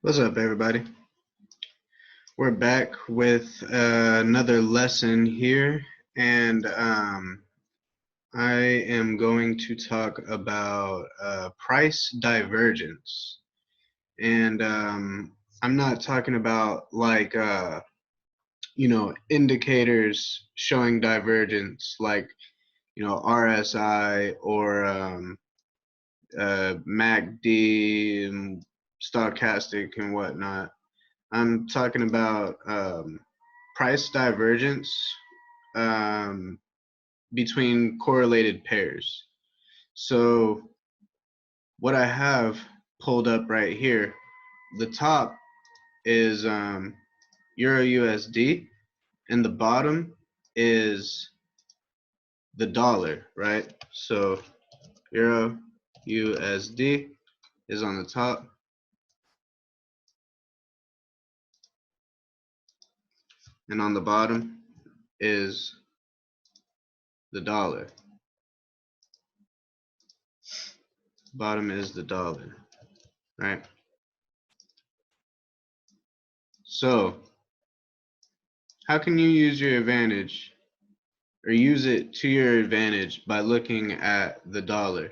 What's up, everybody? We're back with another lesson here, and I am going to talk about price divergence. And I'm not talking about like indicators showing divergence, like RSI or MACD and stochastic and whatnot. I'm talking about price divergence um, between correlated pairs. So what I have pulled up right here, the top is Euro USD, and the bottom is the dollar, right? So Euro USD is on the top, and on the bottom is the dollar. Bottom is the dollar, right? So how can you use your advantage or use it to your advantage by looking at the dollar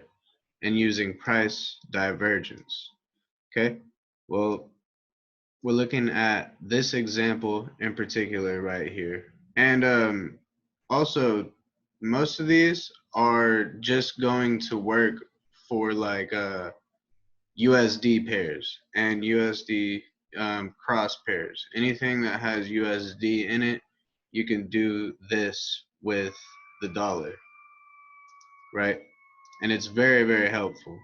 and using price divergence? Okay, well, we're looking at this example in particular right here. And also, most of these are just going to work for like USD pairs and USD cross pairs. Anything that has USD in it, you can do this with the dollar, right? And it's very, very helpful.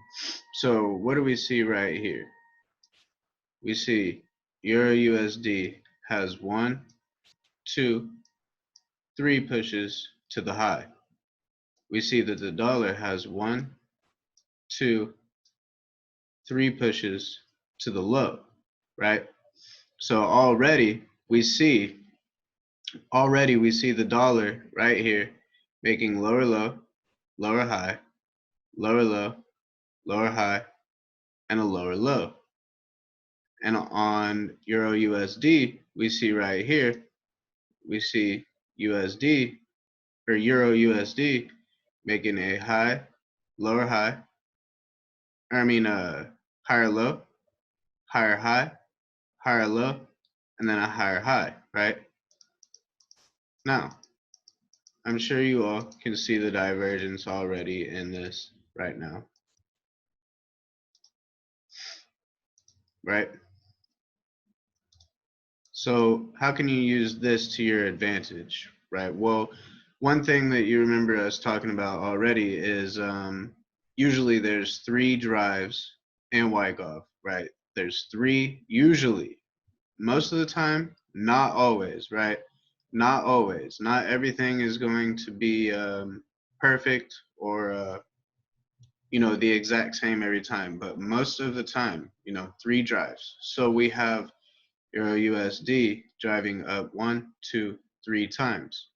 So what do we see right here? We see Euro USD has 1, 2, 3 pushes to the high. We see that the dollar has 1, 2, 3 pushes to the low, right? So already we see the dollar right here making lower low, lower high, lower low, lower high, and a lower low. And on Euro USD, we see right here, we see USD or Euro USD making a high, lower high, higher low, higher high, higher low, and then a higher high, right? Now, I'm sure you all can see the divergence already in this right now, right? So how can you use this to your advantage, right? Well, one thing that you remember us talking about already is usually there's 3 drives in Wyckoff, right? There's 3 usually. Most of the time, not always, right? Not always. Not everything is going to be perfect or the exact same every time, but most of the time, 3 drives. So we have Euro USD driving up 1, 2, 3 times.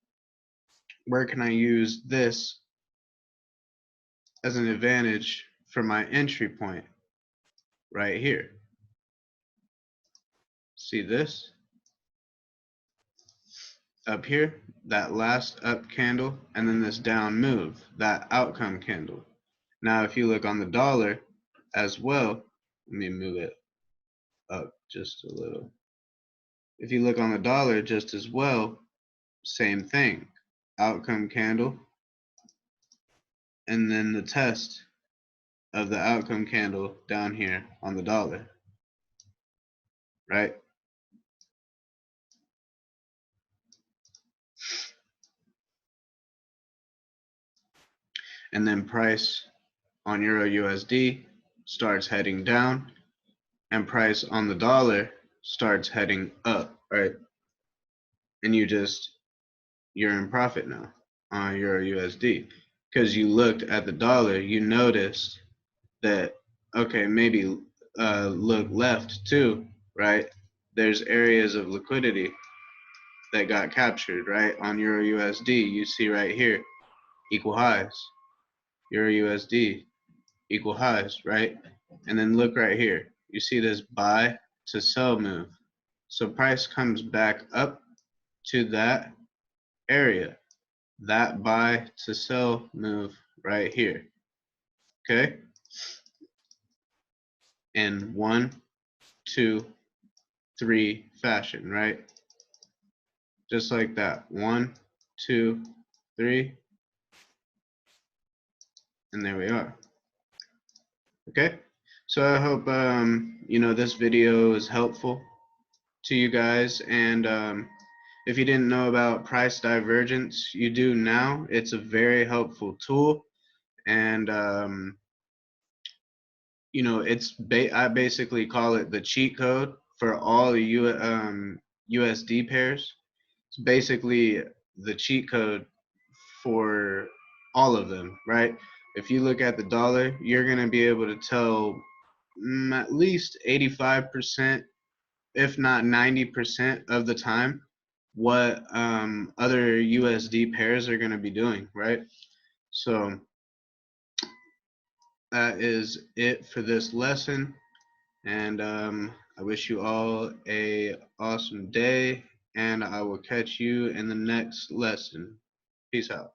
Where can I use this as an advantage for my entry point? Right here. See this? Up here, that last up candle, and then this down move, that outcome candle. Now, if you look on the dollar as well, let me move it up just a little. If you look on the dollar just as well, same thing. Outcome candle, and then the test of the outcome candle down here on the dollar, right? And then price on Euro USD starts heading down, and price on the dollar starts heading up, right? And you're in profit now on Euro USD because you looked at the dollar, you noticed that, okay, maybe look left too, right? There's areas of liquidity that got captured, right? On Euro USD, you see right here, equal highs. Euro USD, equal highs, right? And then look right here. You see this buy to sell move. So price comes back up to that area, that buy to sell move right here. Okay? In 1, 2, 3 fashion, right? Just like that. 1, 2, 3, and there we are. Okay? So I hope this video is helpful to you guys, and if you didn't know about price divergence, you do now. It's a very helpful tool, and I basically call it the cheat code for all the USD pairs. It's basically the cheat code for all of them, right? If you look at the dollar, you're going to be able to tell at least 85%, if not 90% of the time, what other USD pairs are going to be doing, right? So that is it for this lesson. And I wish you all a awesome day, and I will catch you in the next lesson. Peace out.